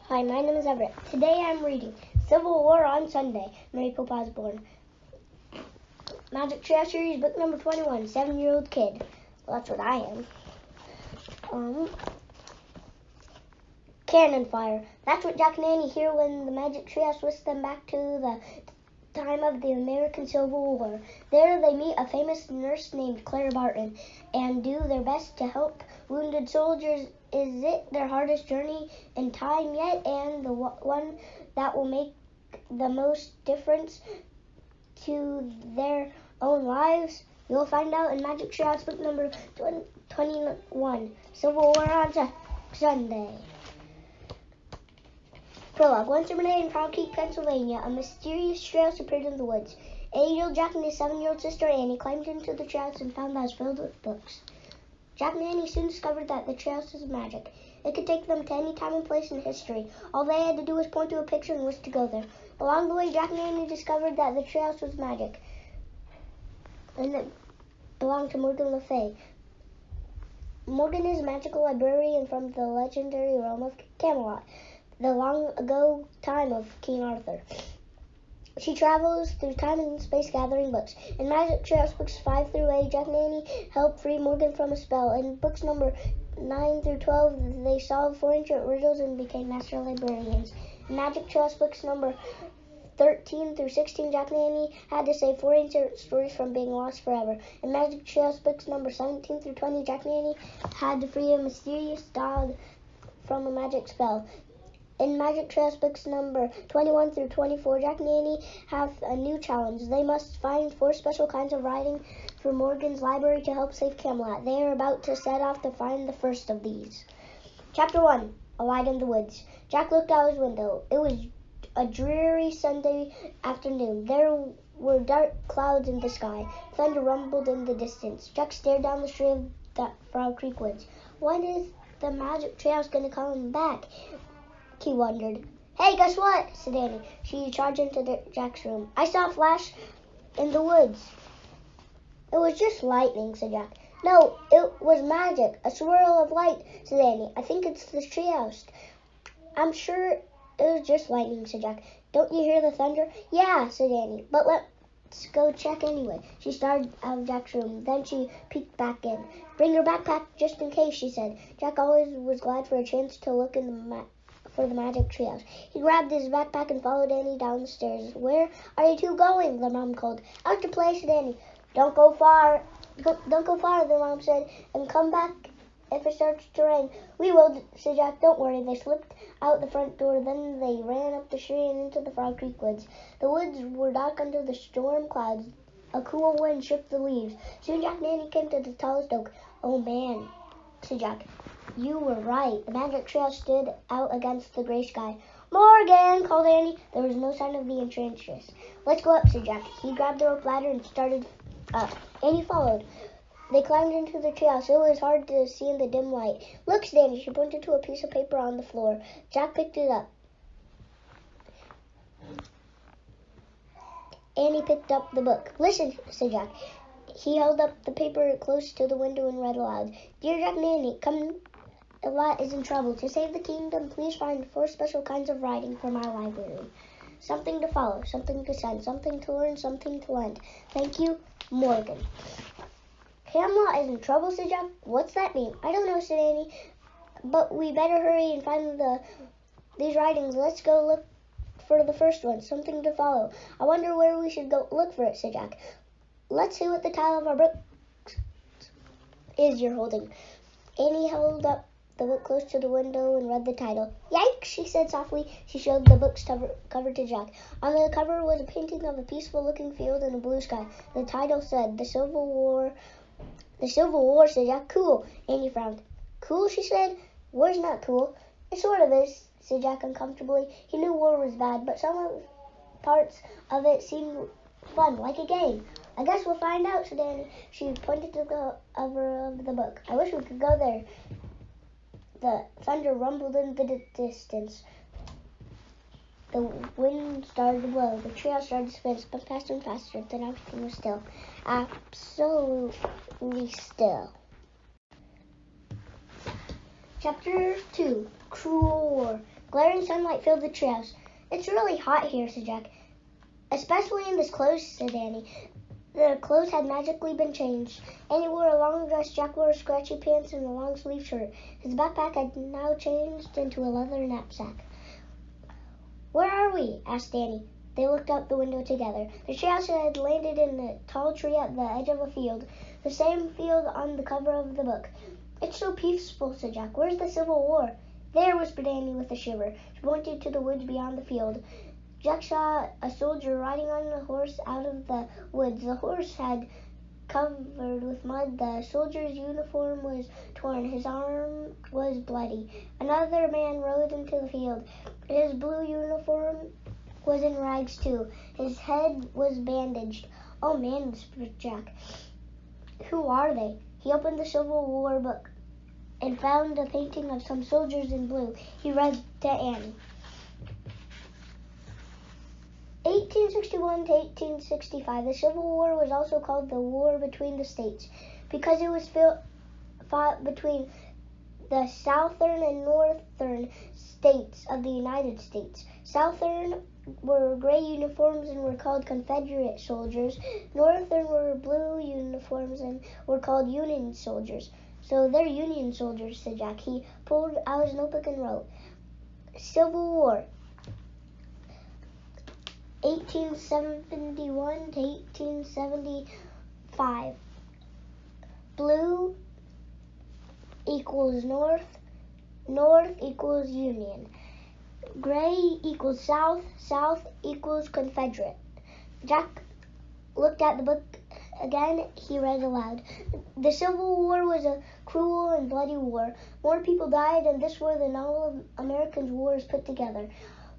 Hi, my name is Everett. Today I'm reading Civil War on Sunday, Mary Pope Osborne. Magic Trio Series, book number 21, 7-year-old kid. Well, that's what I am. Cannon fire. That's what Jack and Annie hear when the Magic Trio whisks them back to the time of the American Civil War. There they meet a famous nurse named Clara Barton and do their best to help wounded soldiers. Is it their hardest journey in time yet, and the one that will make the most difference to their own lives? You'll find out in Magic Trio book number 21, Civil War on Sunday. Prologue. Once in Frog Creek, Pennsylvania, a mysterious treehouse appeared in the woods. 8-year-old Jack and his 7-year-old sister Annie climbed into the treehouse and found that it was filled with books. Jack and Annie soon discovered that the treehouse was magic. It could take them to any time and place in history. All they had to do was point to a picture and wish to go there. Along the way, Jack and Annie discovered that the treehouse was magic, and it belonged to Morgan Le Fay. Morgan is a magical librarian from the legendary realm of Camelot, the long ago time of King Arthur. She travels through time and space gathering books. In Magic Trio books 5 through 8, Jack and Annie help free Morgan from a spell. In books number 9 through 12, they solved 4 ancient riddles and became master librarians. In Magic Trio books number 13 through 16, Jack and Annie had to save 4 ancient stories from being lost forever. In Magic Trio books number 17 through 20, Jack and Annie had to free a mysterious dog from a magic spell. In Magic Trio books number 21 through 24, Jack and Annie have a new challenge. They must find 4 special kinds of writing for Morgan's library to help save Camelot. They are about to set off to find the first of these. Chapter 1, A Light in the Woods. Jack looked out his window. It was a dreary Sunday afternoon. There were dark clouds in the sky. Thunder rumbled in the distance. Jack stared down the street of the Frog Creek woods. When is the Magic Trio going to come back? He wondered. Hey, guess what? Said Annie. She charged into Jack's room. I saw a flash in the woods. It was just lightning, said Jack. No, it was magic. A swirl of light, said Annie. I think it's the treehouse. I'm sure it was just lightning, said Jack. Don't you hear the thunder? Yeah, said Annie. But let's go check anyway. She started out of Jack's room. Then she peeked back in. Bring your backpack just in case, she said. Jack always was glad for a chance to look in for the Magic Treehouse. He grabbed his backpack and followed Annie down the stairs. Where are you two going? The mom called. Out to play, said Annie. Don't go far, the mom said, and come back if it starts to rain. We will, said Jack. Don't worry. They slipped out the front door. Then they ran up the street and into the Frog Creek woods. The woods were dark under the storm clouds. A cool wind shook the leaves. Soon Jack and Annie came to the tallest oak. Oh, man, said Jack. You were right. The Magic Trio stood out against the gray sky. Morgan, called Annie. There was no sign of the enchantress. Let's go up, said Jack. He grabbed the rope ladder and started up. Annie followed. They climbed into the treehouse. It was hard to see in the dim light. Look, said Annie. She pointed to a piece of paper on the floor. Jack picked it up. Annie picked up the book. Listen, said Jack. He held up the paper close to the window and read aloud. Dear Jack and Annie, Camelot is in trouble. To save the kingdom, please find 4 special kinds of writing for my library. Something to follow, something to send, something to learn, something to lend. Thank you, Morgan. Camelot is in trouble, said Jack. What's that mean? I don't know, said Annie. But we better hurry and find these writings. Let's go look for the first one, something to follow. I wonder where we should go look for it, said Jack. Let's see what the title of our book is you're holding. Annie held up the book close to the window and read the title. Yikes, she said softly. She showed the book's cover to Jack. On the cover was a painting of a peaceful-looking field and a blue sky. The title said, The Civil War. The Civil War, said Jack. Cool. Annie frowned. Cool, she said. War's not cool. It sort of is, said Jack uncomfortably. He knew war was bad, but some parts of it seemed fun, like a game. I guess we'll find out, said Annie. She pointed to the cover of the book. I wish we could go there. The thunder rumbled in the distance. The wind started to blow. The trio started to spin faster and faster. Then everything was still. Absolutely still. Chapter 2, Cruel War. Glaring sunlight filled the treehouse. "It's really hot here," said Jack. "Especially in this clothes," said Annie. The clothes had magically been changed. Annie wore a long dress, Jack wore scratchy pants and a long-sleeved shirt. His backpack had now changed into a leather knapsack. "Where are we?" asked Annie. They looked out the window together. The treehouse had landed in a tall tree at the edge of a field, the same field on the cover of the book. "It's so peaceful," said Jack. "Where's the Civil War?" "There," whispered Annie with a shiver. She pointed to the woods beyond the field. Jack saw a soldier riding on a horse out of the woods. The horse had covered with mud. The soldier's uniform was torn. His arm was bloody. Another man rode into the field. His blue uniform was in rags too. His head was bandaged. "Oh man," whispered Jack. "Who are they?" He opened the Civil War book and found a painting of some soldiers in blue. He read to Annie. 1861 to 1865. The Civil War was also called the War between the States because it was fought between the southern and northern states of the United States. Southern were gray uniforms and were called Confederate soldiers. Northern were blue uniforms and were called Union soldiers. "So they're Union soldiers," said Jack. He pulled out his notebook and wrote, "Civil War, 1871 to 1875. Blue equals North, North equals Union. Gray equals South, South equals Confederate." Jack looked at the book again. He read aloud. "The Civil War was a cruel and bloody war. More people died in this war than all of America's wars put together.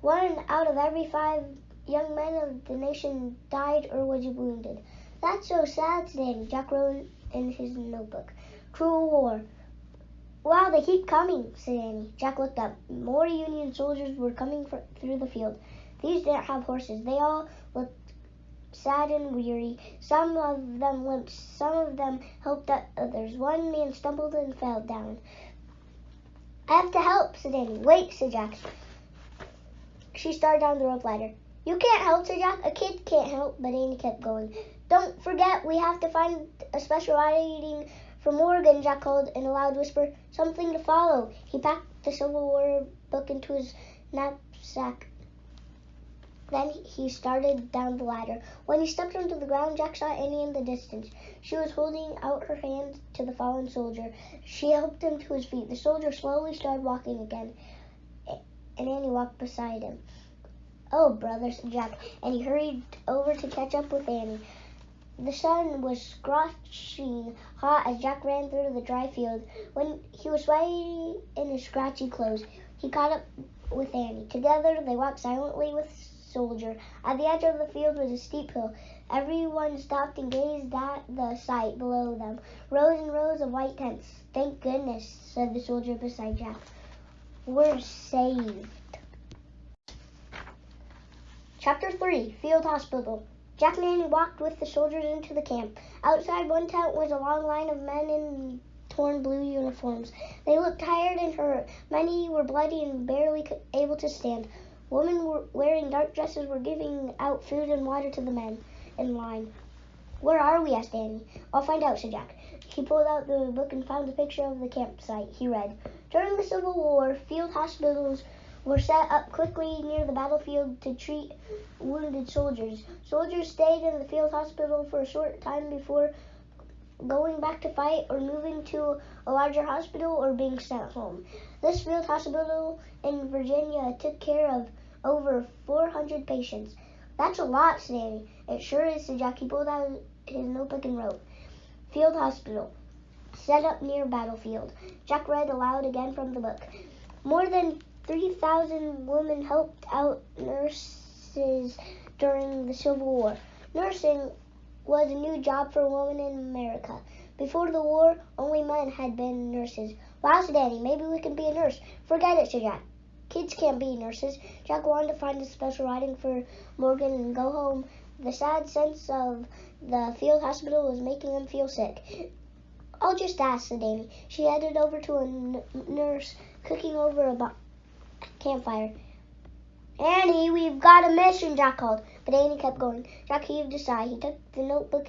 1 out of every 5 young men of the nation died or was wounded." "That's so sad," said Annie. Jack wrote in his notebook, "Cruel war." "Wow, they keep coming," said Annie. Jack looked up. More Union soldiers were coming through the field. These didn't have horses. They all looked sad and weary. Some of them limped. Some of them helped others. One man stumbled and fell down. "I have to help," said Annie. "Wait," said Jack. She started down the rope ladder. "You can't help," said Jack. "A kid can't help," but Annie kept going. "Don't forget, we have to find a special riding for Morgan," Jack called in a loud whisper. "Something to follow." He packed the Civil War book into his knapsack. Then he started down the ladder. When he stepped onto the ground, Jack saw Annie in the distance. She was holding out her hand to the fallen soldier. She helped him to his feet. The soldier slowly started walking again, and Annie walked beside him. "Oh, brother," said Jack, and he hurried over to catch up with Annie. The sun was scorching hot as Jack ran through the dry field. When he was sweaty in his scratchy clothes, he caught up with Annie. Together they walked silently with the soldier. At the edge of the field was a steep hill. Everyone stopped and gazed at the sight below them. Rows and rows of white tents. "Thank goodness," said the soldier beside Jack. "We're saved." Chapter 3. Field Hospital. Jack and Annie walked with the soldiers into the camp. Outside one tent was a long line of men in torn blue uniforms. They looked tired and hurt. Many were bloody and barely able to stand. Women wearing dark dresses were giving out food and water to the men in line. "Where are we?" asked Annie. "I'll find out," said Jack. He pulled out the book and found a picture of the campsite. He read, "During the Civil War, field hospitals were set up quickly near the battlefield to treat wounded soldiers. Soldiers stayed in the field hospital for a short time before going back to fight or moving to a larger hospital or being sent home. This field hospital in Virginia took care of over 400 patients." "That's a lot," said Annie. "It sure is," said Jack. He pulled out his notebook and wrote, "Field hospital, set up near battlefield." Jack read aloud again from the book. "More than 3,000 women helped out nurses during the Civil War. Nursing was a new job for women in America. Before the war, only men had been nurses." "Wow," said Annie. "Maybe we can be a nurse." "Forget it," said Jack. "Kids can't be nurses." Jack wanted to find a special riding for Morgan and go home. The sad sense of the field hospital was making him feel sick. "I'll just ask," said Annie. She headed over to a nurse cooking over a campfire. "Annie, we've got a mission," Jack called. But Annie kept going. Jack heaved a sigh. He took the notebook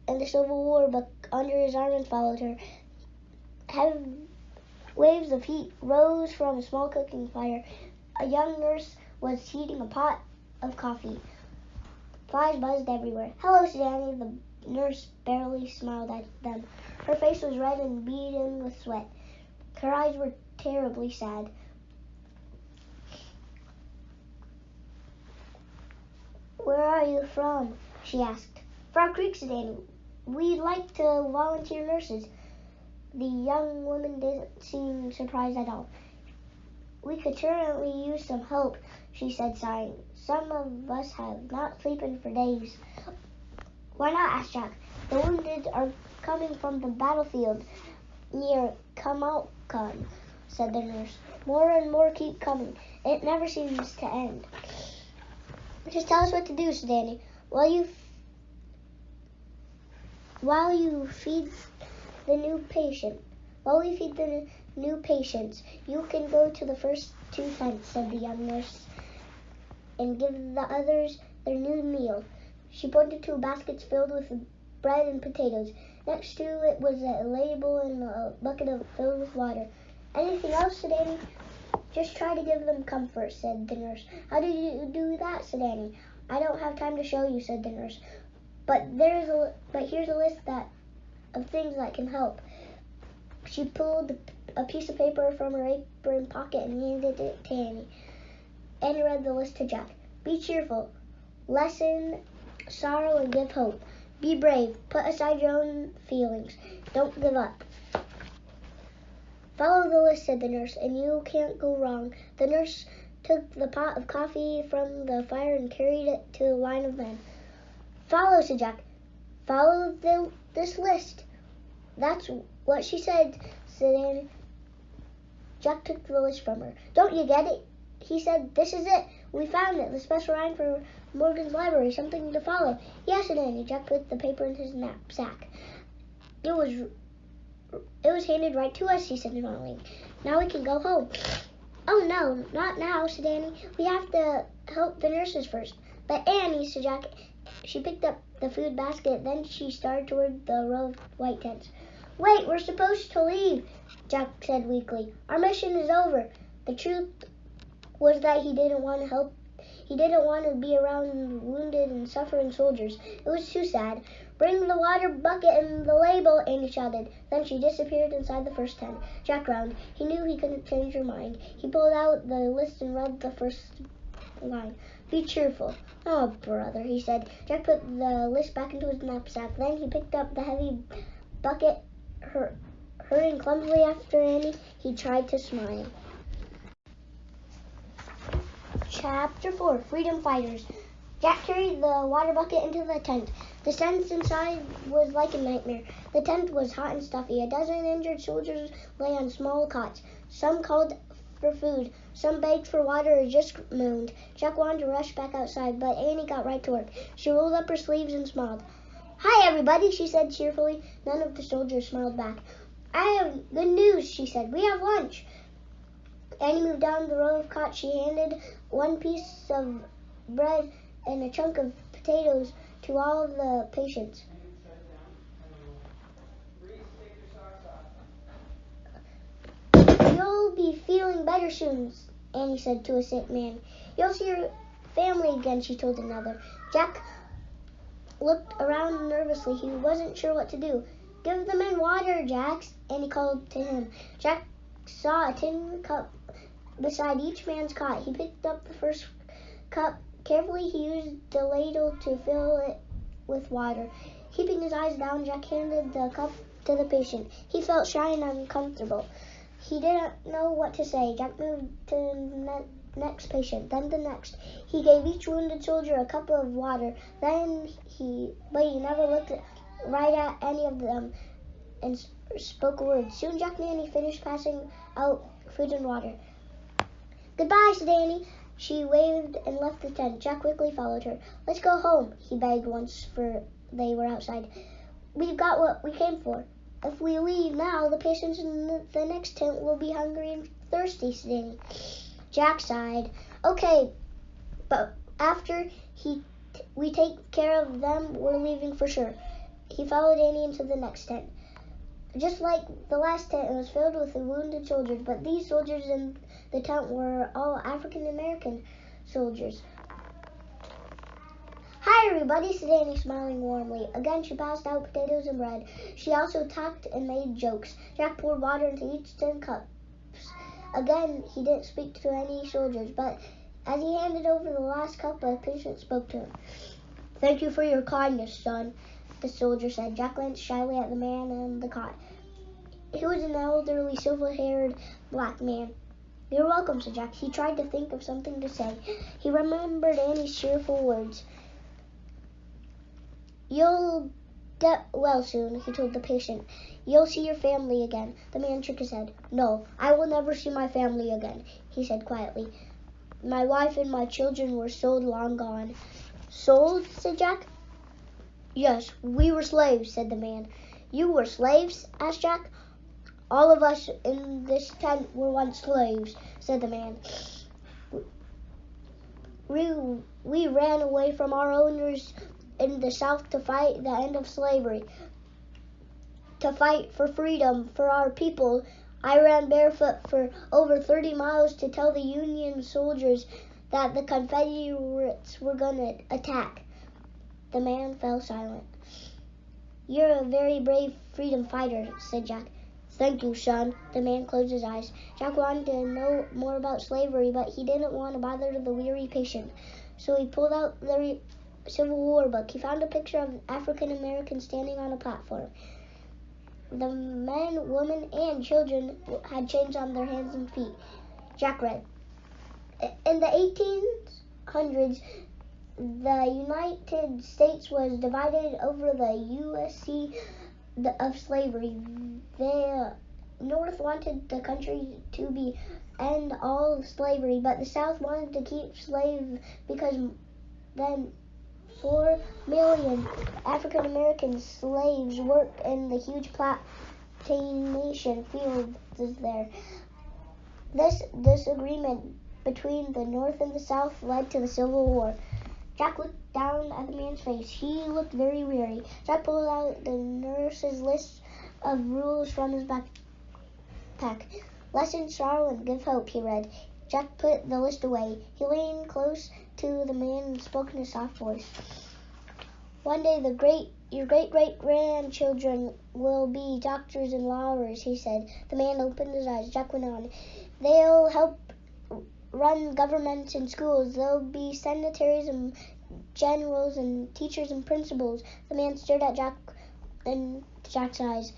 and the Civil War book under his arm and followed her. Heavy waves of heat rose from a small cooking fire. A young nurse was heating a pot of coffee. Flies buzzed everywhere. "Hello," said Annie. The nurse barely smiled at them. Her face was red and beaten with sweat. Her eyes were terribly sad. "Where are you from?" she asked. "Frog Creek," said Annie. "We'd like to volunteer nurses." The young woman didn't seem surprised at all. "We could certainly use some help," she said, sighing. "Some of us have not slept for days." "Why not?" asked Jack. "The wounded are coming from the battlefield near Kamalkan," said the nurse. "More and more keep coming. It never seems to end." "Just tell us what to do," said Annie. While we feed the new patients, you can go to the first 2 tents," said the young nurse, "and give the others their new meal." She pointed to baskets filled with bread and potatoes. Next to it was a label and a bucket filled with water. "Anything else?" said Annie. "Just try to give them comfort," said the nurse. "How do you do that?" said Annie. "I don't have time to show you," said the nurse. But here's a list of things that can help." She pulled a piece of paper from her apron pocket and handed it to Annie. Annie read the list to Jack. "Be cheerful. Lessen sorrow and give hope. Be brave. Put aside your own feelings. Don't give up." "Follow the list," said the nurse, "and you can't go wrong." The nurse took the pot of coffee from the fire and carried it to the line of men. "Follow," said Jack. "Follow this list." "That's what she said," said Annie. Jack took the list from her. "Don't you get it?" he said. "This is it. We found it. The special rhyme for Morgan's library. Something to follow." "Yes," said Annie. Jack put the paper in his knapsack. It was handed right to us," he said, smiling. "Now we can go home." "Oh, no, not now," said Annie. "We have to help the nurses first." "But Annie," said Jack. She picked up the food basket. Then she started toward the row of white tents. "Wait, we're supposed to leave," Jack said weakly. "Our mission is over." The truth was that he didn't want to help. He didn't want to be around wounded and suffering soldiers. It was too sad. "Bring the water bucket and the label," Annie shouted. Then she disappeared inside the first tent. Jack groaned. He knew he couldn't change her mind. He pulled out the list and read the first line. "Be cheerful." "Oh, brother," he said. Jack put the list back into his knapsack. Then he picked up the heavy bucket. Hurrying clumsily after Annie, he tried to smile. Chapter 4, Freedom Fighters. Jack carried the water bucket into the tent. The sense inside was like a nightmare. The tent was hot and stuffy. A dozen injured soldiers lay on small cots. Some called for food. Some begged for water or just moaned. Jack wanted to rush back outside, but Annie got right to work. She rolled up her sleeves and smiled. "Hi, everybody," she said cheerfully. None of the soldiers smiled back. "I have good news," she said. "We have lunch." Annie moved down the row of cots. She handed one piece of bread and a chunk of potatoes to all of the patients. "You'll be feeling better soon," Annie said to a sick man. "You'll see your family again," she told another. Jack looked around nervously. He wasn't sure what to do. "Give the men water, Jack," Annie called to him. Jack saw a tin cup beside each man's cot. He picked up the first cup. Carefully, he used the ladle to fill it with water. Keeping his eyes down, Jack handed the cup to the patient. He felt shy and uncomfortable. He didn't know what to say. Jack moved to the next patient, then the next. He gave each wounded soldier a cup of water. But he never looked right at any of them and spoke a word. Soon Jack and Annie finished passing out food and water. "Goodbye," said Annie. She waved and left the tent. Jack quickly followed her. "Let's go home," he begged once they were outside. "We've got what we came for. If we leave now, the patients in the next tent will be hungry and thirsty," said Annie. Jack sighed. Okay, but after we take care of them, we're leaving for sure. He followed Annie into the next tent. Just like the last tent, it was filled with the wounded soldiers, but these soldiers in the tent were all African American soldiers. Hi, everybody, said Annie, smiling warmly. Again, she passed out potatoes and bread. She also talked and made jokes. Jack poured water into each tin cup. Again, he didn't speak to any soldiers, but as he handed over the last cup, a patient spoke to him. Thank you for your kindness, son, the soldier said. Jack glanced shyly at the man on the cot. He was an elderly, silver-haired black man. You're welcome, said Jack. He tried to think of something to say. He remembered Annie's cheerful words. You'll get well soon, he told the patient. You'll see your family again. The man shook his head. No, I will never see my family again, he said quietly. My wife and my children were sold long gone. Sold? Said Jack. Yes, we were slaves, said the man. You were slaves? Asked Jack. All of us in this tent were once slaves, said the man. We ran away from our owners in the South to fight the end of slavery, to fight for freedom for our people. I ran barefoot for over 30 miles to tell the Union soldiers that the Confederates were going to attack. The man fell silent. You're a very brave freedom fighter, said Jack. Thank you, son. The man closed his eyes. Jack wanted to know more about slavery, but he didn't want to bother the weary patient. So he pulled out the Civil War book. He found a picture of African Americans standing on a platform. The men, women, and children had chains on their hands and feet. Jack read. In the 1800s, the United States was divided over the USC of slavery. The North wanted the country to end all slavery, but the South wanted to keep slaves because then 4 million African American slaves worked in the huge plantation fields there. This disagreement between the North and the South led to the Civil War. Jack looked down at the man's face. He looked very weary. Jack pulled out the nurse's list of rules from his backpack. Lessen sorrow and give hope, he read. Jack put the list away. He leaned close to the man and spoke in a soft voice. One day your great-great-grandchildren will be doctors and lawyers, he said. The man opened his eyes. Jack went on. They'll help run governments and schools. There'll be senators and generals and teachers and principals. The man stared at Jack in Jack's eyes.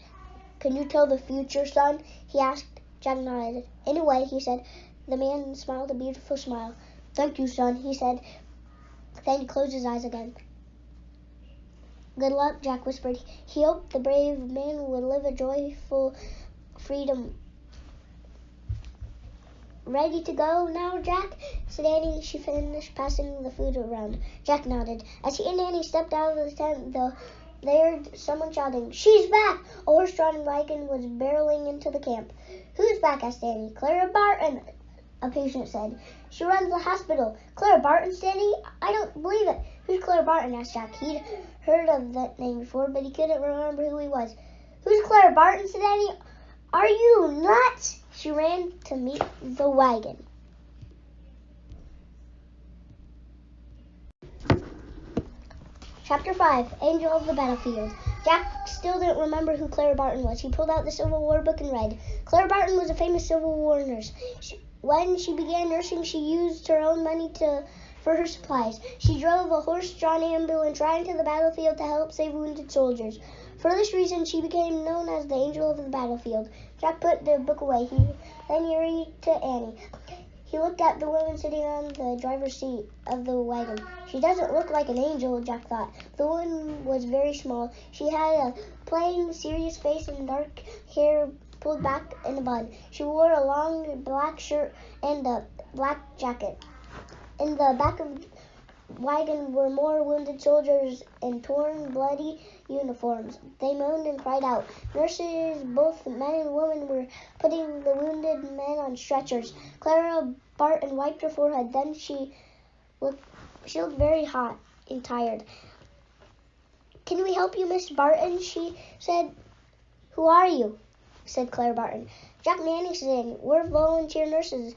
Can you tell the future, son? He asked. Jack nodded. Anyway, he said. The man smiled a beautiful smile. Thank you, son, he said. Then he closed his eyes again. Good luck, Jack whispered. He hoped the brave man would live a joyful freedom. Ready to go now, Jack? Said Annie. She finished passing the food around. Jack nodded. As he and Annie stepped out of the tent, they heard someone shouting, She's back! A horse-drawn wagon was barreling into the camp. Who's back? Asked Annie. Clara Barton, a patient said. She runs the hospital. Clara Barton, said Annie? I don't believe it. Who's Clara Barton? Asked Jack. He'd heard of that name before, but he couldn't remember who he was. Who's Clara Barton? Said Annie. Are you nuts? She ran to meet the wagon. Chapter 5, Angel of the Battlefield. Jack still didn't remember who Clara Barton was. He pulled out the Civil War book and read. Clara Barton was a famous Civil War nurse. When she began nursing, she used her own money for her supplies. She drove a horse-drawn ambulance right into the battlefield to help save wounded soldiers. For this reason, she became known as the Angel of the Battlefield. Jack put the book away. Then he hurried to Annie. He looked at the woman sitting on the driver's seat of the wagon. She doesn't look like an angel, Jack thought. The woman was very small. She had a plain, serious face and dark hair pulled back in a bun. She wore a long black shirt and a black jacket. In the back of the wagon were more wounded soldiers in torn, bloody uniforms. They moaned and cried out. Nurses, both men and women, were putting the wounded men on stretchers. Clara Barton wiped her forehead. Then she looked very hot and tired. "Can we help you, Miss Barton?" she said. "Who are you?" said Clara Barton. "Jack and Annie," said Annie. "We're volunteer nurses.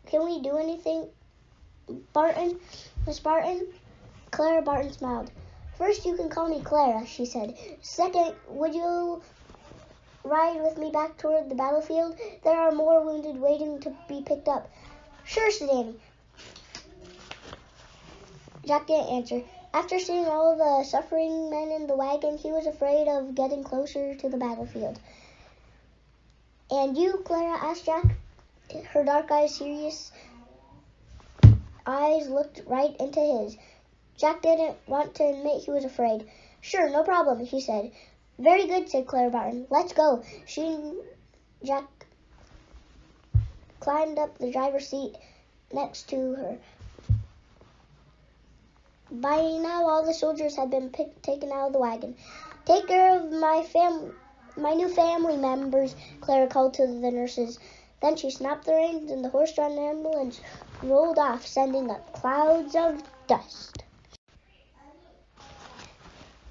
Can we do anything, Barton? Miss Barton?" Clara Barton smiled. "First, you can call me Clara," she said. "Second, would you ride with me back toward the battlefield? There are more wounded waiting to be picked up." "Sure," said Annie. Jack didn't answer. After seeing all the suffering men in the wagon, he was afraid of getting closer to the battlefield. "And you, Clara?" asked Jack. Her dark serious eyes looked right into his. Jack didn't want to admit he was afraid. "Sure, no problem," he said. "Very good," said Clara Barton. "Let's go." She and Jack climbed up the driver's seat next to her. By now, all the soldiers had been taken out of the wagon. "Take care of my new family members," Clara called to the nurses. Then she snapped the reins, and the horse-drawn ambulance rolled off, sending up clouds of dust.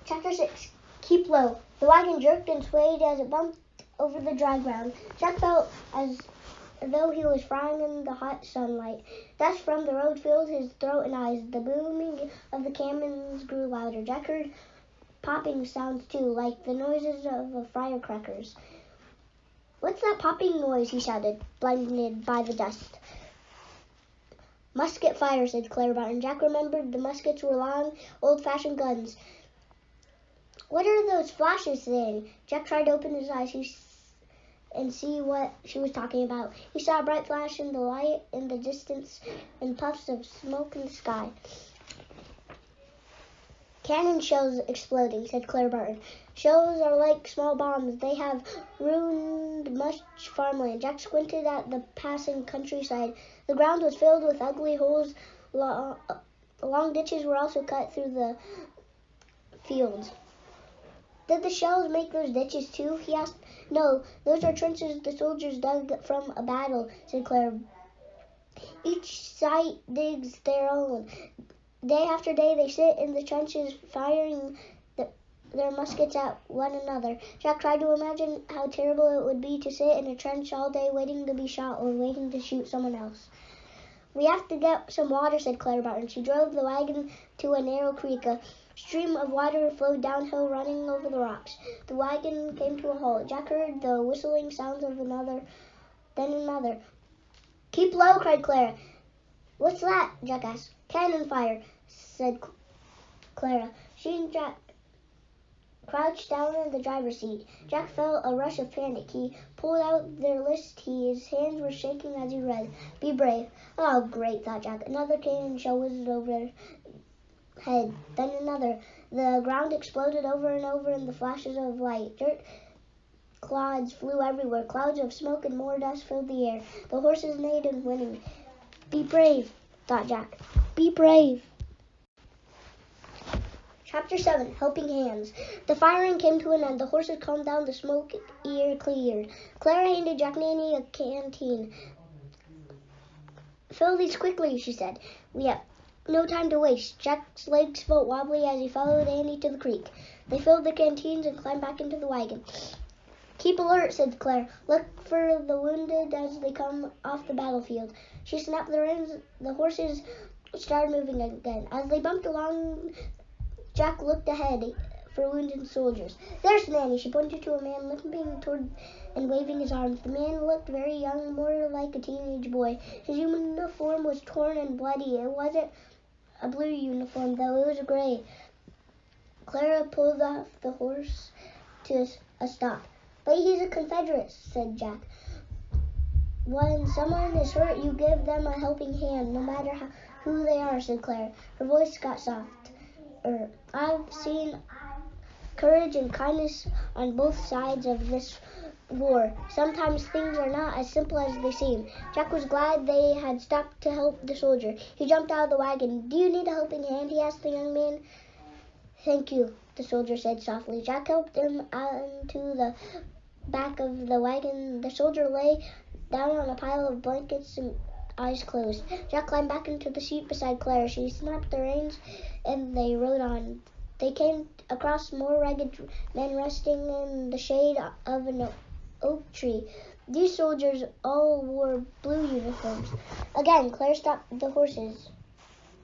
Chapter 6. Keep low. The wagon jerked and swayed as it bumped over the dry ground. Jack felt as though he was frying in the hot sunlight. Dust from the road filled his throat and eyes. The booming of the cannons grew louder. Jack heard popping sounds too, like the noises of firecrackers. "What's that popping noise?" he shouted, blinded by the dust. "Musket fire," said Clara Barton. Jack remembered the muskets were long, old-fashioned guns. "What are those flashes?" said Annie. Jack tried to open his eyes and see what she was talking about. He saw a bright flash in the light in the distance and puffs of smoke in the sky. "Cannon shells exploding," said Clara Barton. "Shells are like small bombs. They have ruined much farmland." Jack squinted at the passing countryside. The ground was filled with ugly holes. Long ditches were also cut through the fields. "Did the shells make those ditches too?" he asked. "No, those are trenches the soldiers dug from a battle," said Clara. "Each side digs their own. Day after day they sit in the trenches firing their muskets at one another." Jack tried to imagine how terrible it would be to sit in a trench all day waiting to be shot or waiting to shoot someone else. "We have to get some water," said Clara Barton. She drove the wagon to a narrow creek. A stream of water flowed downhill, running over the rocks. The wagon came to a halt. Jack heard the whistling sounds of another, then another. "Keep low!" cried Clara. "What's that?" Jack asked. "Cannon fire," said Clara. She and Jack crouched down in the driver's seat. Jack felt a rush of panic. He pulled out their list. His hands were shaking as he read. "Be brave." "Oh, great," thought Jack. Another cannon shell whizzed overhead. Then another. The ground exploded over and over in the flashes of light. Dirt clods flew everywhere. Clouds of smoke and more dust filled the air. The horses neighed and whinnied. "Be brave," thought Jack. "Be brave." Chapter 7. Helping Hands. The firing came to an end. The horses calmed down. The smoke cleared. Clara handed Jack and Annie a canteen. "Fill these quickly," she said. "We have no time to waste." Jack's legs felt wobbly as he followed Annie to the creek. They filled the canteens and climbed back into the wagon. "Keep alert," said Claire. "Look for the wounded as they come off the battlefield." She snapped the reins. The horses started moving again. As they bumped along, Jack looked ahead for wounded soldiers. "There's Nanny." She pointed to a man limping toward and waving his arms. The man looked very young, more like a teenage boy. His uniform was torn and bloody. It wasn't a blue uniform, though. It was gray. Clara pulled off the horse to a stop. "But he's a Confederate," said Jack. "When someone is hurt, you give them a helping hand, no matter who they are," said Clara. Her voice got soft. "I've seen courage and kindness on both sides of this war. Sometimes things are not as simple as they seem." Jack was glad they had stopped to help the soldier. He jumped out of the wagon. "Do you need a helping hand?" he asked the young man. "Thank you," the soldier said softly. Jack helped him onto the back of the wagon. The soldier lay down on a pile of blankets and eyes closed. Jack climbed back into the seat beside Claire. She snapped the reins, and they rode on. They came across more ragged men resting in the shade of an oak tree. These soldiers all wore blue uniforms. Again, Claire stopped the horses.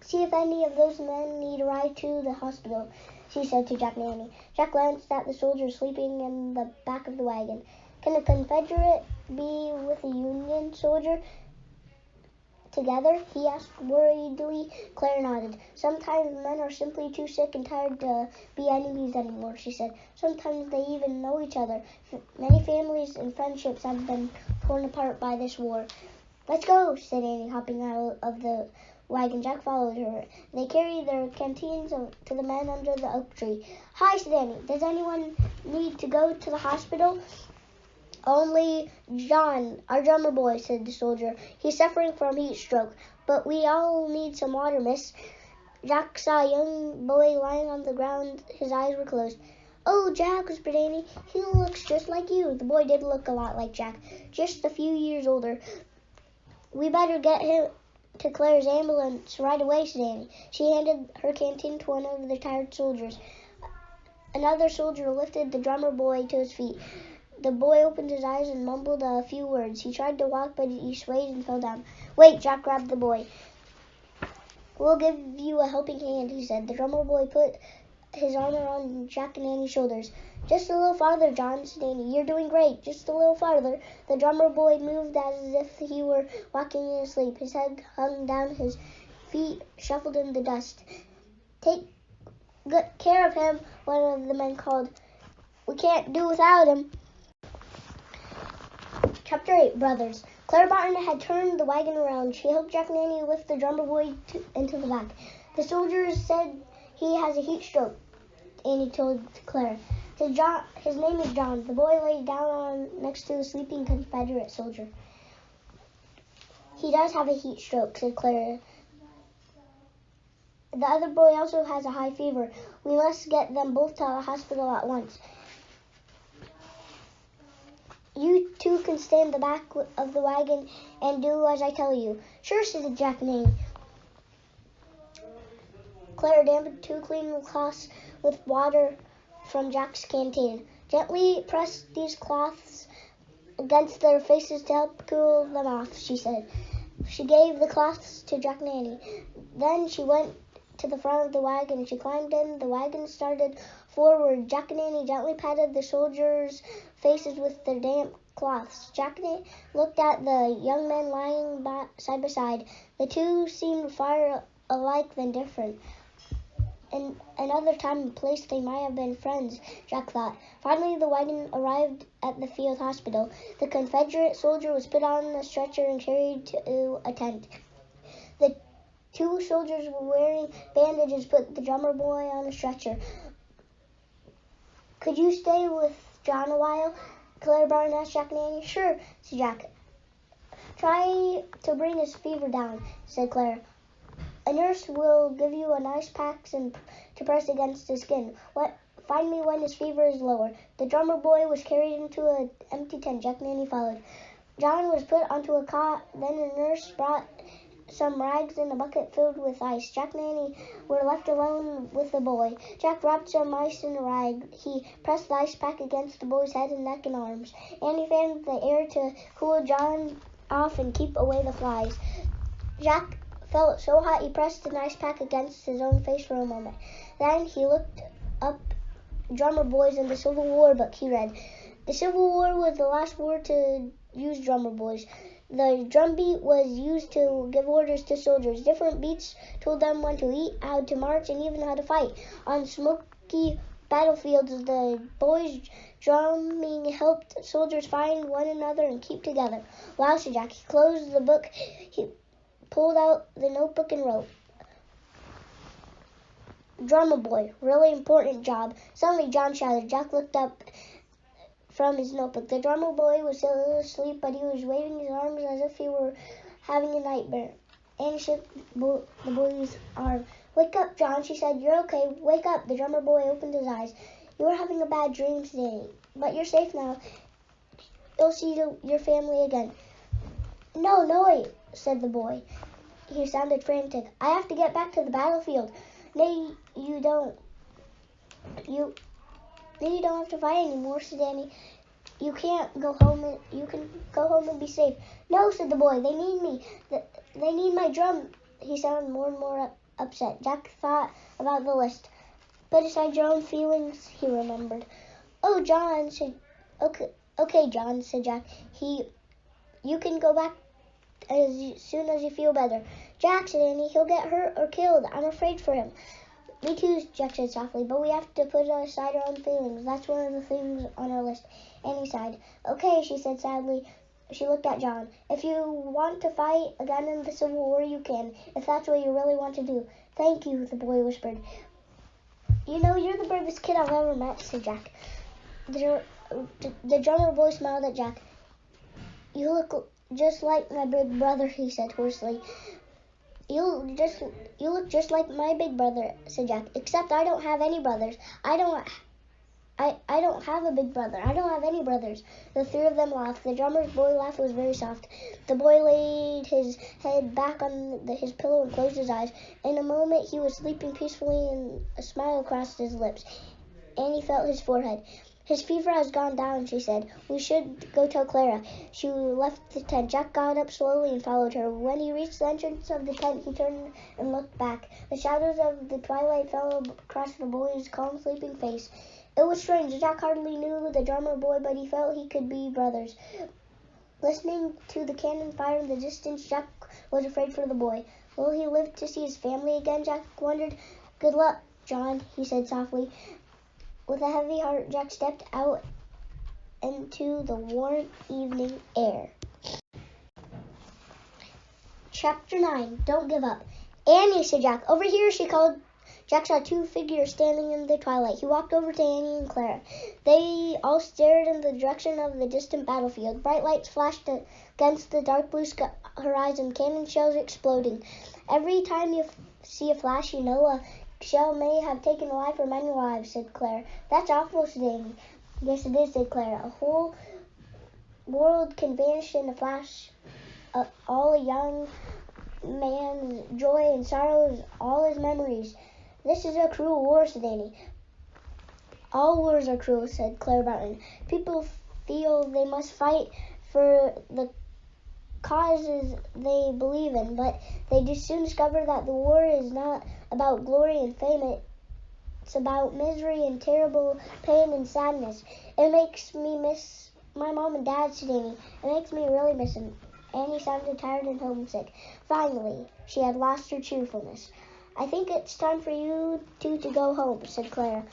"See if any of those men need a ride to the hospital," she said to Jack and Annie. Jack glanced at the soldiers sleeping in the back of the wagon. "Can a Confederate be with a Union soldier together?" he asked worriedly. Claire nodded. "Sometimes men are simply too sick and tired to be enemies anymore," she said. "Sometimes they even know each other. Many families and friendships have been torn apart by this war." "Let's go," said Annie, hopping out of the wagon. Jack followed her. They carried their canteens to the men under the oak tree. "Hi," said Annie. "Does anyone need to go to the hospital?" "Only John, our drummer boy," said the soldier. "He's suffering from heat stroke. But we all need some water, miss." Jack saw a young boy lying on the ground. His eyes were closed. "Oh, Jack," whispered Annie. "He looks just like you." The boy did look a lot like Jack, just a few years older. "We better get him to Claire's ambulance right away," said Annie. She handed her canteen to one of the tired soldiers. Another soldier lifted the drummer boy to his feet. The boy opened his eyes and mumbled a few words. He tried to walk, but he swayed and fell down. "Wait," Jack grabbed the boy. "We'll give you a helping hand," he said. The drummer boy put his arm around Jack and Annie's shoulders. "Just a little farther, John," said Annie. "You're doing great. Just a little farther." The drummer boy moved as if he were walking in his sleep. His head hung down, his feet shuffled in the dust. "Take good care of him," one of the men called. "We can't do without him." Chapter 8, Brothers. Claire Barton had turned the wagon around. She helped Jack and Annie lift the drummer boy into the back. "The soldiers said he has a heat stroke," Annie told Claire. His name is John." The boy lay down next to the sleeping Confederate soldier. "He does have a heat stroke," said Claire. "The other boy also has a high fever. We must get them both to the hospital at once. You two can stay in the back of the wagon and do as I tell you." "Sure," said Jack and Annie. Claire dampened 2 clean cloths with water from Jack's canteen. "Gently press these cloths against their faces to help cool them off," she said. She gave the cloths to Jack and Annie. Then she went to the front of the wagon and she climbed in. The wagon started forward. Jack and Annie gently patted the soldiers' faces with their damp cloths. Jack and Annie looked at the young men lying side by side. The two seemed far alike than different. In another time and place they might have been friends, Jack thought. Finally, the wagon arrived at the field hospital. The Confederate soldier was put on a stretcher and carried to a tent. The 2 soldiers were wearing bandages put the drummer boy on a stretcher. "Could you stay with John a while?" Claire Barton asked Jack and Annie. "Sure," said Jack. "Try to bring his fever down," said Claire. "A nurse will give you an ice pack to press against his skin. Find me when his fever is lower." The drummer boy was carried into an empty tent. Jack and Annie followed. John was put onto a cot. Then a nurse brought some rags and a bucket filled with ice. Jack and Annie were left alone with the boy. Jack wrapped some ice in a rag. He pressed the ice pack against the boy's head and neck and arms. Annie fanned the air to cool John off and keep away the flies. Jack felt so hot he pressed an ice pack against his own face for a moment. Then he looked up "Drummer Boys" in the Civil War book, he read. The Civil War was the last war to use drummer boys. The drum beat was used to give orders to soldiers. Different beats told them when to eat, how to march, and even how to fight. On smoky battlefields, the boys' drumming helped soldiers find one another and keep together. "Wow," said Jack. He closed the book. He pulled out the notebook and wrote, "Drummer boy, really important job." Suddenly John shouted. Jack looked up from his notebook. The drummer boy was still asleep, but he was waving his arms as if he were having a nightmare. Annie shook the boy's arm. "Wake up, John," she said. "You're okay. Wake up." The drummer boy opened his eyes. "You were having a bad dream today, but you're safe now. You'll see your family again." No, wait. said the boy. He sounded frantic. I have to get back to the battlefield. Nay, you don't. You don't have to fight anymore, said Annie. You can't go home. You can go home and be safe. No, said the boy. They need me. They need my drum. He sounded more and more upset. Jack thought about the list. Put aside your own feelings, he remembered. Oh, John, said. Okay, John, said Jack. You can go back as soon as you feel better. Jack, said Annie, he'll get hurt or killed. I'm afraid for him. Me too, Jack said softly, but we have to put aside our own feelings. That's one of the things on our list. Annie sighed. Okay, she said sadly. She looked at John. If you want to fight again in the Civil War, you can, if that's what you really want to do. Thank you, the boy whispered. You know, you're the bravest kid I've ever met, said Jack. The drummer boy smiled at Jack. You look just like my big brother, he said hoarsely. You look just like my big brother, said Jack, except I don't have any brothers. I don't have a big brother. I don't have any brothers. The three of them laughed. The drummer's boy laugh was very soft. The boy laid his head back on his pillow and closed his eyes. In a moment he was sleeping peacefully and a smile crossed his lips. Annie felt his forehead. His fever has gone down, she said. We should go tell Clara. She left the tent. Jack got up slowly and followed her. When he reached the entrance of the tent, he turned and looked back. The shadows of the twilight fell across the boy's calm, sleeping face. It was strange. Jack hardly knew the drummer boy, but he felt he could be brothers. Listening to the cannon fire in the distance, Jack was afraid for the boy. Will he live to see his family again? Jack wondered. Good luck, John, he said softly. With a heavy heart, Jack stepped out into the warm evening air. Chapter 9. Don't Give Up. Annie, said Jack. Over here, she called. Jack saw two figures standing in the twilight. He walked over to Annie and Clara. They all stared in the direction of the distant battlefield. Bright lights flashed against the dark blue horizon, cannon shells exploding. Every time you see a flash, you know a shell may have taken the life of many lives, said Clara. That's awful, said Annie. Yes, it is, said Clara. A whole world can vanish in a flash. All a young man's joy and sorrows, all his memories. This is a cruel war, said Annie. All wars are cruel, said Clara Barton. People feel they must fight for the causes they believe in, but they soon discover that the war is not about glory and fame. It's about misery and terrible pain and sadness. It makes me miss my mom and dad, said Annie. It makes me really miss them. Annie sounded tired and homesick. Finally, she had lost her cheerfulness. I think it's time for you two to go home, said Clara.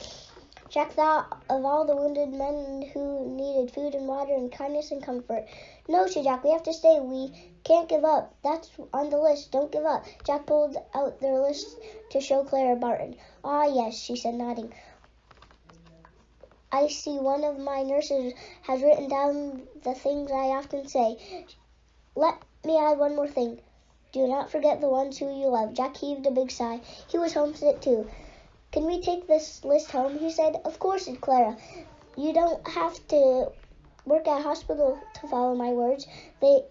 Jack thought of all the wounded men who needed food and water and kindness and comfort. No, said Jack, we have to stay. We can't give up. That's on the list. Don't give up. Jack pulled out their list to show Clara Barton. Ah, yes, she said, nodding. I see one of my nurses has written down the things I often say. Let me add one more thing. Do not forget the ones who you love. Jack heaved a big sigh. He was homesick too. Can we take this list home? He said. Of course, said Clara. You don't have to work at a hospital to follow my words. They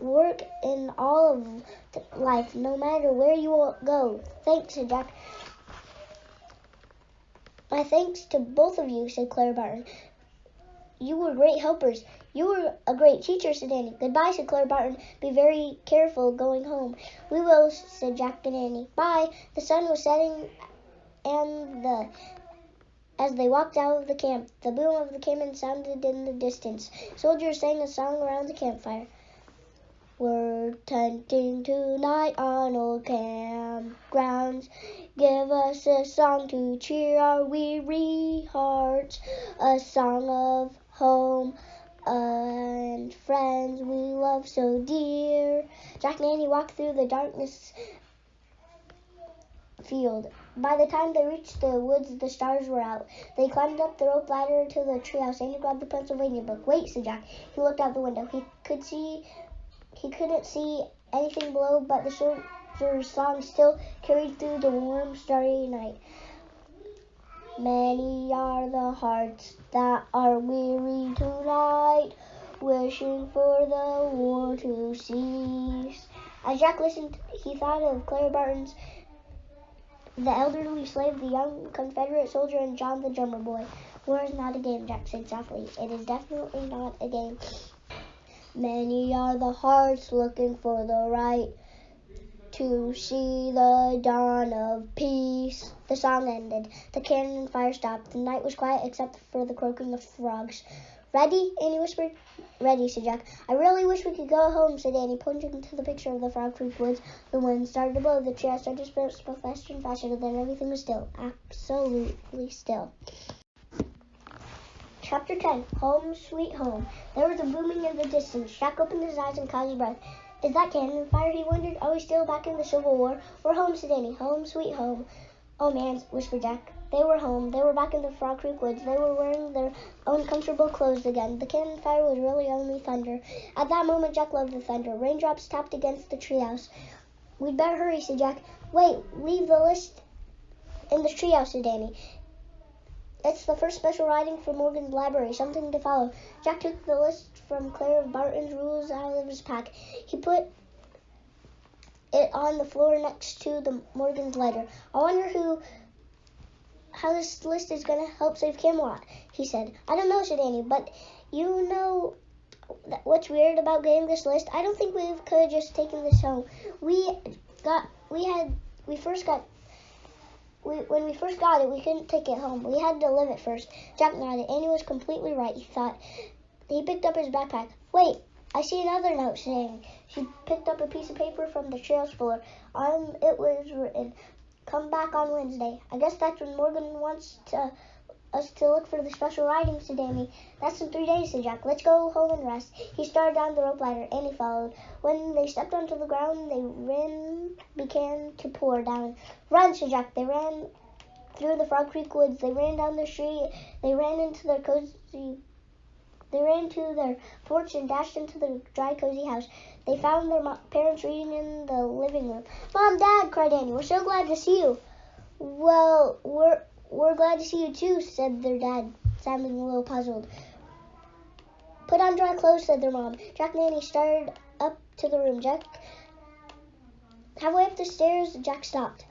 work in all of life, no matter where you go. Thanks, said Jack. My thanks to both of you, said Clara Barton. You were great helpers. You were a great teacher, said Annie. Goodbye, said Clara Barton. Be very careful going home. We will, said Jack and Annie. Bye. The sun was setting, and as they walked out of the camp, the boom of the cannon sounded in the distance. Soldiers sang a song around the campfire. We're tenting tonight on old campgrounds. Give us a song to cheer our weary hearts, a song of home and friends we love so dear. Jack and Annie walked through the darkness field. By the time they reached the woods, the stars were out. They climbed up the rope ladder to the treehouse. Annie grabbed the Pennsylvania book. Wait, said Jack. He looked out the window. He couldn't see anything below, but the soldier's song still carried through the warm, starry night. Many are the hearts that are weary tonight. wishing for the war to cease. As Jack listened, he thought of Clara Barton's the elderly slave, the young Confederate soldier, and John the drummer boy. War is not a game, Jack said softly. It is definitely not a game. Many are the hearts looking for the right to see the dawn of peace. The song ended. The cannon fire stopped. The night was quiet except for the croaking of frogs. Ready? Annie whispered. Ready, said Jack. I really wish we could go home, said Annie, pointing to the picture of the Frog Creek woods. The wind started to blow. The trees started to spill faster and faster. Then everything was still. Absolutely still. Chapter 10. Home, Sweet Home. There was a booming in the distance. Jack opened his eyes and caught his breath. Is that cannon fire? He wondered. Are we still back in the Civil War? We're home, said Annie. Home, sweet home. Oh, man, whispered Jack. They were home. They were back in the Frog Creek woods. They were wearing their own comfortable clothes again. The cannon fire was really only thunder. At that moment, Jack loved the thunder. Raindrops tapped against the treehouse. We'd better hurry, said Jack. Wait, leave the list in the treehouse, said Annie. It's the first special writing from Morgan's library, something to follow. Jack took the list from Clara Barton's rules out of his pack. He put it on the floor next to the Morgan's letter. I wonder how this list is going to help save Camelot, he said. I don't know, said Annie, but you know what's weird about getting this list? I don't think we could have just taken this home. When we first got it, we couldn't take it home. We had to live it first. Jack nodded. Annie was completely right, he thought. He picked up his backpack. Wait, I see another note saying. She picked up a piece of paper from the trails floor. On it was written, come back on Wednesday. I guess that's when Morgan wants us to look for the special writing, said Annie. That's in 3 days, said Jack. Let's go home and rest. He started down the rope ladder. Annie followed. When they stepped onto the ground, the rain began to pour down. Run, said Jack. They ran through the Frog Creek woods. They ran down the street. They ran into their porch and dashed into the dry, cozy house. They found their parents reading in the living room. Mom, Dad, cried Annie. We're so glad to see you. Well, we're glad to see you too, said their dad, sounding a little puzzled. Put on dry clothes, said their mom. Jack and Annie started up to the room. Halfway up the stairs, Jack stopped.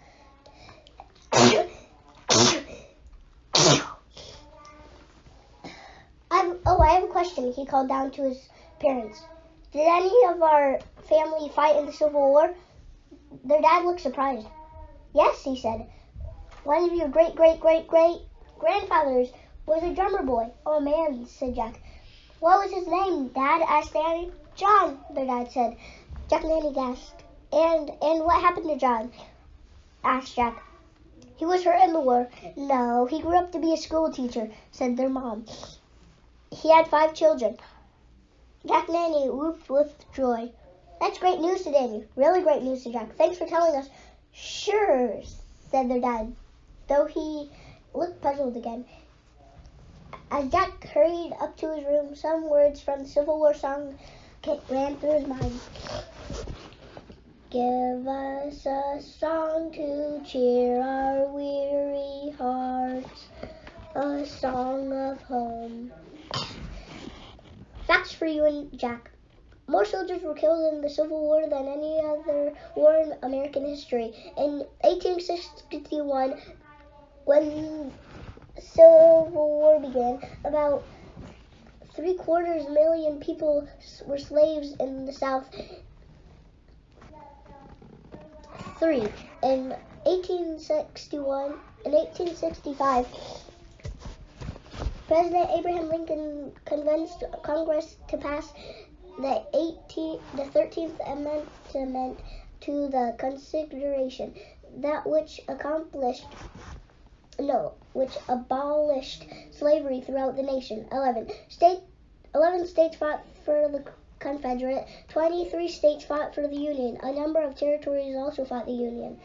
I have a question, he called down to his parents. Did any of our family fight in the Civil War? Their dad looked surprised. Yes, he said. One of your great-great-great-great-grandfathers was a drummer boy. Oh, man, said Jack. What was his name, Dad? Asked Annie. John, their dad said. Jack and Annie gasped. And what happened to John? Asked Jack. He was hurt in the war. No, he grew up to be a school teacher, said their mom. He had 5 children. Jack and Annie whooped with joy. That's great news, said Annie. Really great news, said Jack. Thanks for telling us. Sure, said their dad, though he looked puzzled again. As Jack hurried up to his room, some words from the Civil War song ran through his mind. Give us a song to cheer our weary hearts, a song of home. Facts for you and Jack. More soldiers were killed in the Civil War than any other war in American history. In 1861, when the Civil War began, about 750,000 people were slaves in the South. In 1865, President Abraham Lincoln convinced Congress to pass the 13th Amendment to the Constitution, which abolished slavery throughout the nation. 11 states fought for the Confederate. 23 states fought for the Union. A number of territories also fought the Union.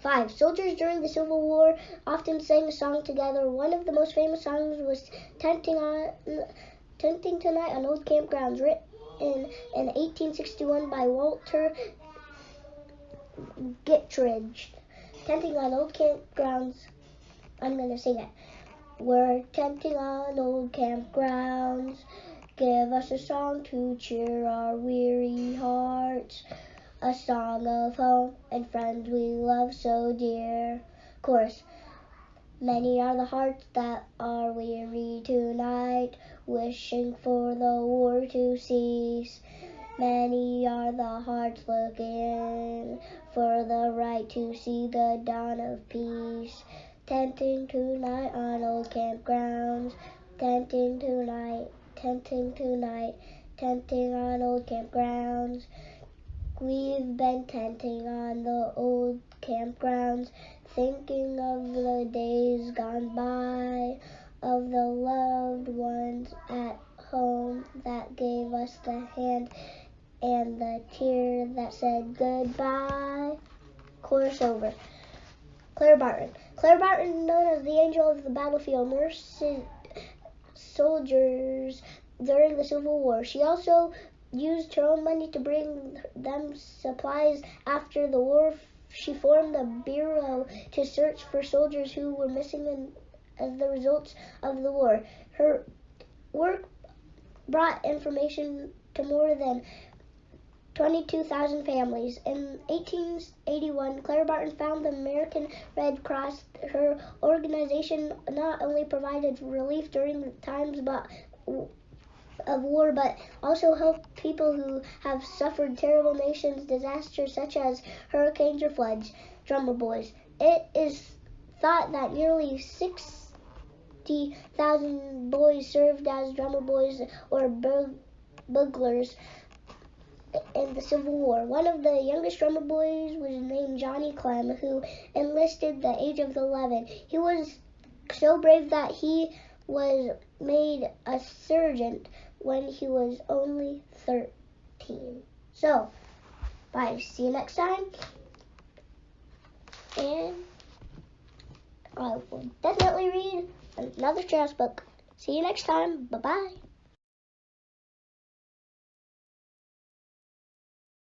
5. Soldiers during the Civil War often sang a song together. One of the most famous songs was Tenting Tonight on Old Campgrounds, written in 1861 by Walter Kittredge. Tenting on Old Campgrounds. I'm going to sing it. We're tenting on old campgrounds. Give us a song to cheer our weary hearts. A song of home and friends we love so dear. Chorus. Many are the hearts that are weary tonight, wishing for the war to cease. Many are the hearts looking for the right to see the dawn of peace. Tenting tonight on old campgrounds, tenting tonight, tenting tonight, tenting on old campgrounds. We've been tenting on the old campgrounds, thinking of the days gone by, of the loved ones at home that gave us the hand and the tear that said goodbye. Chorus over. Clara Barton. Clara Barton, known as the Angel of the Battlefield, nursed soldiers during the Civil War. She also used her own money to bring them supplies after the war. She formed a bureau to search for soldiers who were missing as the results of the war. Her work brought information to more than 22,000 families. In 1881, Clara Barton founded the American Red Cross. Her organization not only provided relief during the times of war, but also helped people who have suffered terrible nations disasters such as hurricanes or floods. Drummer Boys. It is thought that nearly 60,000 boys served as drummer boys or buglers in the Civil War. One of the youngest drummer boys was named Johnny Clem, who enlisted at the age of 11. He was so brave that he was made a sergeant when he was only 13. So, bye. See you next time. And I will definitely read another chess book. See you next time. Bye-bye.